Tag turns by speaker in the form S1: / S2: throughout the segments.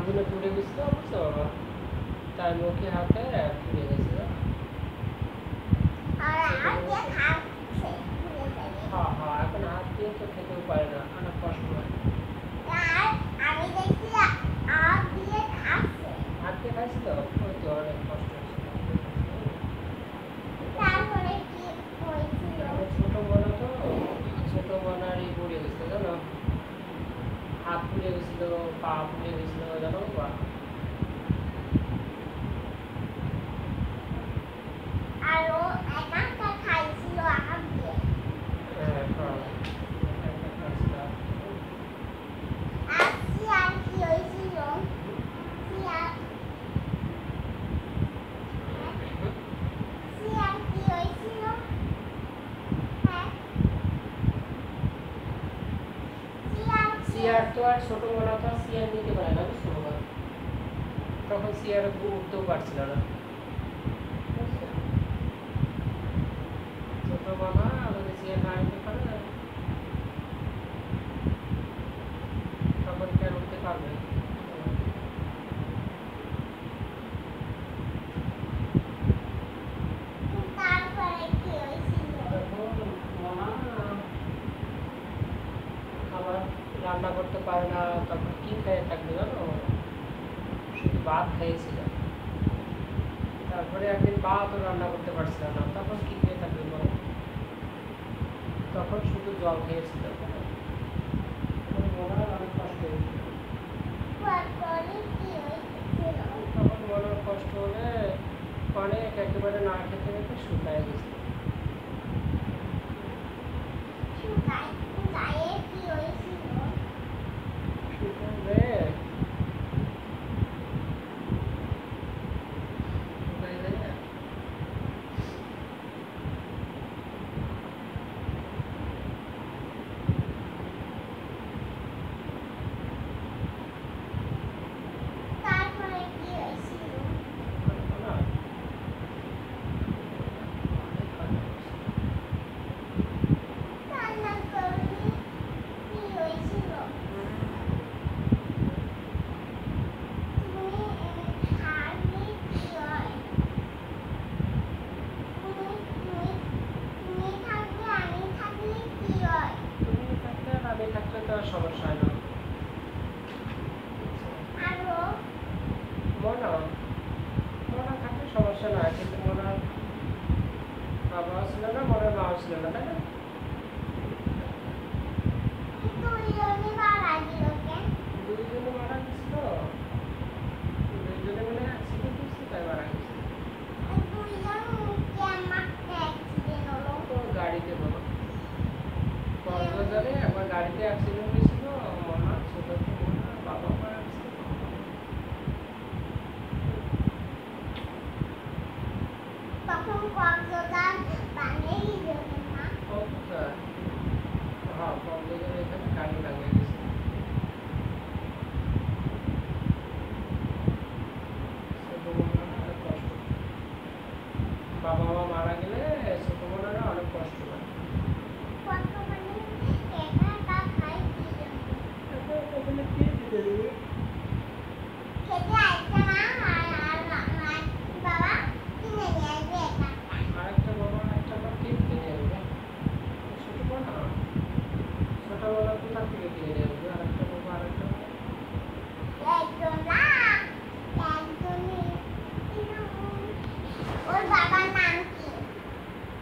S1: আগুনে পুড়ে গেছিল বুঝছো বাবা, তার মুখে হাতে পুড়ে গেছিল। হ্যাঁ হ্যাঁ, এখন হাত দিয়ে তো খেতেও পারে না, অনেক কষ্ট হয়। হাত দিয়ে খাইছিল, ওই তো অনেক কষ্ট হয়েছিল। ছোট বোনা তো, ছোট বোনারই পুড়ে গেছিল জানো, হাত পুড়ে গেছিল, পা পুড়ে গেছিল জানো বা। সিয়ার তো আর ছোট বোনা তো আর সিয়ার নিতে পারে না বুঝছো বাবা, তখন সিয়ার উঠতেও পারছিল না। ছোট বোনা যদি সিয়ার না নিতে পারে তখন কেন উঠতে পারবে? রান্না করতে পারে না, তখন কি খেয়ে থাকবে জানো, শুধু ভাত খেয়েছিল। তারপরে একদিন ভাতও রান্না করতে পারছিল না, তখন কি খেয়ে থাকবে বলো, তখন শুধু জল খেয়েছিল। অনেক কষ্ট হয়েছিল, তখন মনের কষ্ট হলে অনেক একেবারে না খেতে খেতে শুকায় গেছিল। সমস্যা হয় না। মনা থাকলে সমস্যা না, কিন্তু মনার বাবাও ছিল না, মনার মাও ছিল না, তাই না? দুইজনে মারা গেছিল, দুইজনে মানে অ্যাক্সিডেন্ট হয়েছে তাই মারা গেছিল। গাড়িতে বাবা, কক্সবাজারে একবার গাড়িতে অ্যাক্সিডেন্ট হয়েছিল, মনা ছোট মনা বাবা মারা গেছিল। হ্যাঁ, কক্সবাজারে এখানে গাড়ি লাগিয়ে গেছে। বাবা মা মারা গেলে ছোট বোনেরা অনেক কষ্ট পায়। আরেকটা বাবা একটা বার কেক কিনে আনবে, ছোট বোনা ছোটবেলা কোথা থেকে কিনে নিয়ে আসবে, আরেকটা বাবা আরেকটা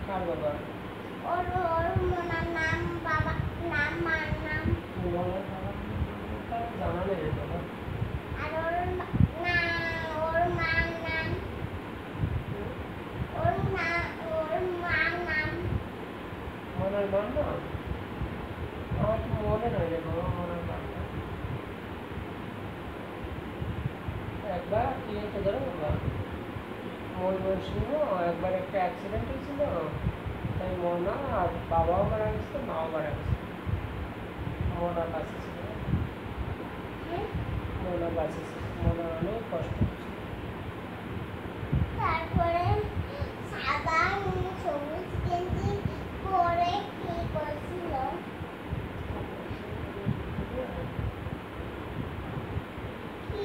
S1: কার বাবা? মনার বাবা তার জানা নেই রে বাবা। মনার মা না, আমার তো মনে নয় রে বাবা মনার মা। একবার কি হয়েছে জানো বাবা, ময়মনসিংহ একবার একটা অ্যাক্সিডেন্ট হয়েছিল, তাই মনা আর বাবাও মারা গেছিল, মাও মারা গেছে। মনা বাঁচে ছিল, মনা বাঁচে ছিল, মনা অনেক কষ্ট হয়েছিল।
S2: তারপরে সাদা সবুজ গেঞ্জি পরে কি করছিল, কি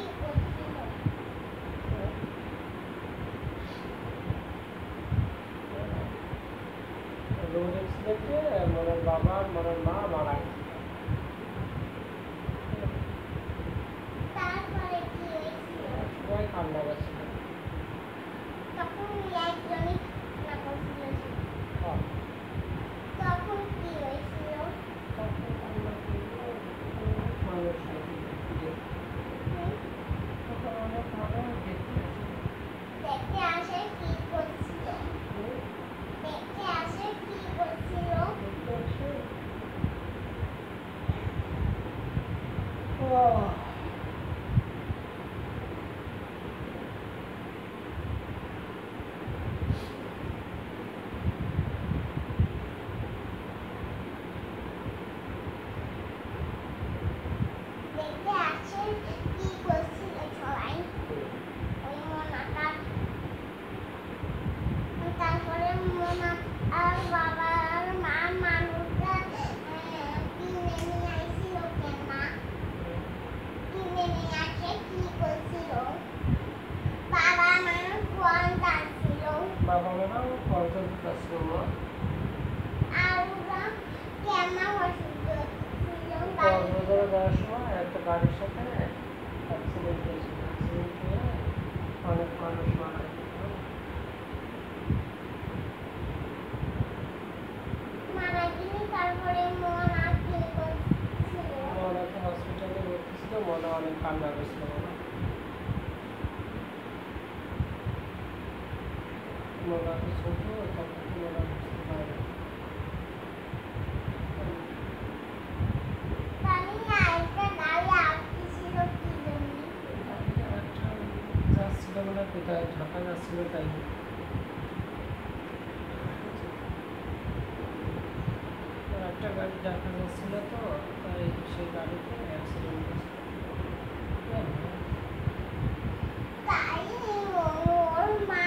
S1: বাবা আর মনের মা মারা গেছে।
S2: তারপরে কি হয়েছিল?
S1: সবাই কান্না করছিল।
S2: তখন একজনই কান্না করছিল।
S1: হ্যাঁ,
S2: তখন কি হয়েছিল?
S1: তখন কান্না করলো, অনেক মানুষ দেখতে। তখন অনেক মানুষ দেখতে আসে।
S2: দেখতে আসে কি করছিল? দেখতে আসে কি করছিল?
S1: দেখতে আসে। আহ,
S2: দেখতে আসে কি করছিল সবাই? ওই মোনাটা। তারপরে মোনা আর বাবা আর মা মানুষটা কিনে নিয়ে আসছিল কেন না? কিনে নিয়ে আসে কি করছিল? বাবা মানুষ কোন টানছিল?
S1: বাবা মারা কক্সবাজার আসছিল।
S2: আর ওরা কেমন অসুস্থ ছিল?
S1: কক্সবাজারে যাওয়ার সময় একটা গাড়ির সাথে অ্যাক্সিডেন্ট হয়েছিল। অ্যাক্সিডেন্ট হয়ে অনেক মানুষ মারা গেছে।
S2: মারা গেলে তারপরে মোনা কি করছিল?
S1: মনাকে হসপিটালে ভর্তি ছিল। মনা অনেক কান্না করছিল। মনা তো ছোট, তখন তো মনা বুঝতে পারে না।
S2: তাহলে আরেকটা গাড়ি আসছিল কি জন্য?
S1: একটা যাচ্ছিল মানে কোথায়, ঢাকা যাচ্ছিল তাই। একটা গাড়ি ঢাকা যাচ্ছিল তো, তাই সেই গাড়িতে অ্যাক্সিডেন্ট হয়েছিল।
S2: তাই ওর মা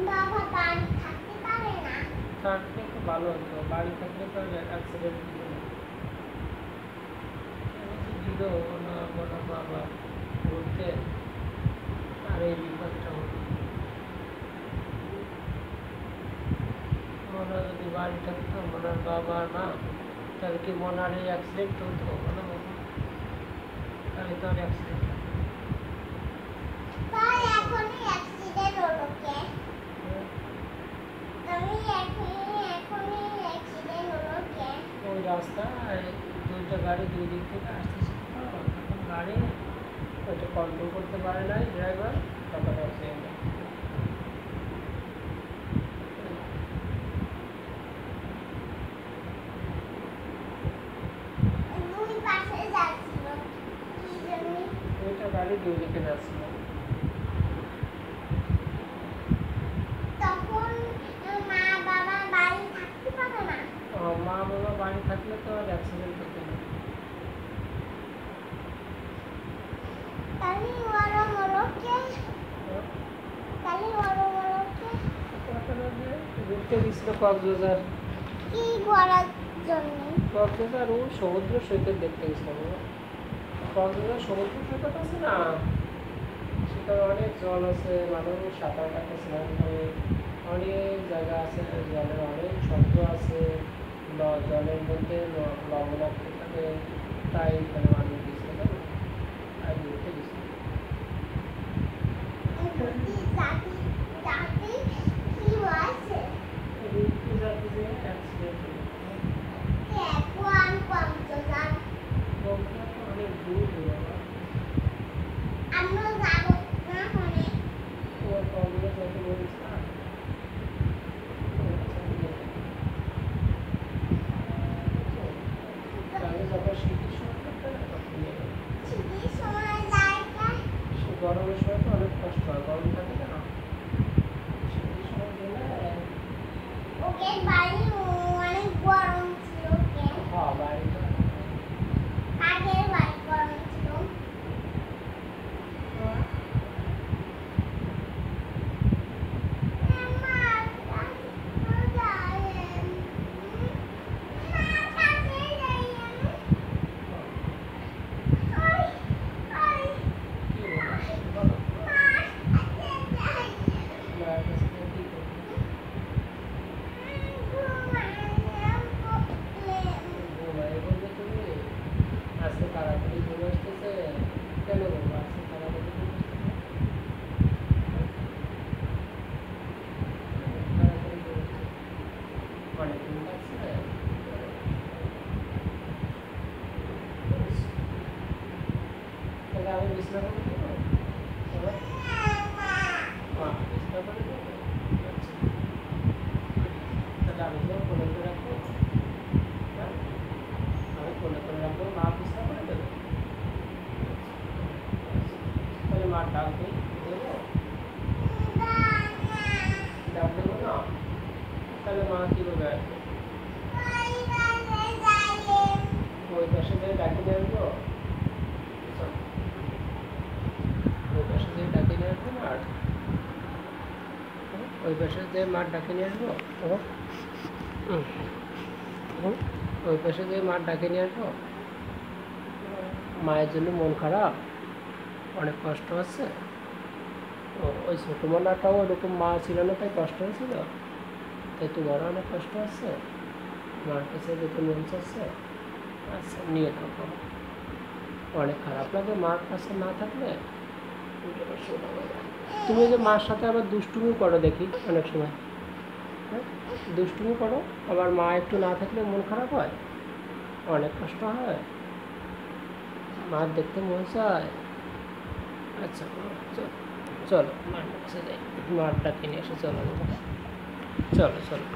S2: বাবা বাড়ি থাকতে পারে না।
S1: থাকলে তো ভালো হতো, বাড়ি থাকলে তো অ্যাক্সিডেন্ট হতো না। দিল ওনার বাবা ঘুরতে, আর এই বিপদটা হলো। মনা যদি বাড়ি থাকতো, মনার বাবা আর মা, তাহলে কি মনার এই অ্যাক্সিডেন্ট হতো? মনে হতো তাহলে তো আর অ্যাক্সিডেন্ট হতো।
S2: তাই এখনই অ্যাক্সিডেন্ট হলো কে? আমি এখনই অ্যাক্সিডেন্ট হলো কে?
S1: ওই রাস্তায় দুইটা গাড়ি দুই দিক থেকে আসতেছিল তো, তখন গাড়ি ওইটা কন্ট্রোল করতে পারে নাই ড্রাইভার, তখন অ্যাক্সিডেন্ট।
S2: দুই পাশে যাচ্ছিল কি জন্য?
S1: দুইটা গাড়ি দুই দিকে যাচ্ছিল।
S2: তখন মা বাবা বাড়ি থাকতে পারে না।
S1: মা বাবা বাড়ি থাকলে তো আর অ্যাক্সিডেন্ট হতো না।
S2: তাহলে ওরা হলো কে? তাহলে ওরা হলো কে?
S1: ঘুরতে গেছিল কক্সবাজার।
S2: কি করার জন্য?
S1: কক্সবাজার ও সমুদ্র সৈকত দেখতে গেছিলাম। কক্সবাজার সমুদ্র সৈকত আছে না, সেখানে অনেক জল আছে, মানুষ সাঁতার কাটতে স্নান করে, অনেক জায়গা আছে, জলের অনেক শব্দ আছে, জলের মধ্যে লবণাক্ত থাকে, তাই এখানে মানুষ গেছিল আর ঘুরতে গেছিল।
S2: জাতি কি হয়েছে?
S1: যাতে যে অ্যাক্সিডেন্ট হলো।
S2: কোন কক্সবাজার?
S1: কক্সবাজার তো অনেক দূর বাবা।
S2: আমরা যাবো না ওখানে।
S1: তোমার কক্সবাজার যত বলিস না, তাহলে যখন শীতের সময় থাকবে না, তখন নিয়ে যাবো।
S2: শীতের সময় জায়গা
S1: গরমের সময় তো অনেক কষ্ট হয়, গরম থাকে না, শীতের সময় গেলে
S2: ওকে বাড়ি অনেক গরম ছিল ওকে।
S1: হ্যাঁ বাড়িটা
S2: আগের বাড়ি গরম ছিল।
S1: কি বলো, বলো। তাহলে আমি বিছনা করে দেবো এবার মা বিছনা করে দেবো আচ্ছা তাহলে আমি তো কোলে করে রাখবো হ্যাঁ আমি কোলে করে রাখবো মা বিছনা করে দেবে তাহলে মা ডাক দিই দেবো ডাক দেবো না তাহলে মা কীভাবে আসবে ওই পাশে দিয়ে ডাকি নিয়ে আসবো ওই পাশে দিয়ে ডাকি নিয়ে আসবো না আর ওই পাশে দিয়ে মাঠ ডাকে নিয়ে আসবো ওই পাশে দিয়ে মাঠ ডাকে নিয়ে আসবো মায়ের জন্য মন খারাপ অনেক কষ্ট হচ্ছে ওই ছোটো মোনাটাও ওরকম মা ছিল না তাই কষ্ট হয়েছিল তাই তোমারও অনেক কষ্ট হচ্ছে মার কাছে যেতে মন চাচ্ছে আচ্ছা নিয়ে থাকো অনেক খারাপ লাগে মার কাছে না থাকলে তুমি যে মার সাথে আবার দুষ্টুমি করো দেখি অনেক সময় হ্যাঁ দুষ্টুমি করো আবার মা একটু না থাকলে মন খারাপ হয় অনেক কষ্ট হয় মার দেখতে মন চায় আচ্ছা চলো চলো মার কাছে যাই মার ডাকে নিয়ে এসে চলো চলো চলো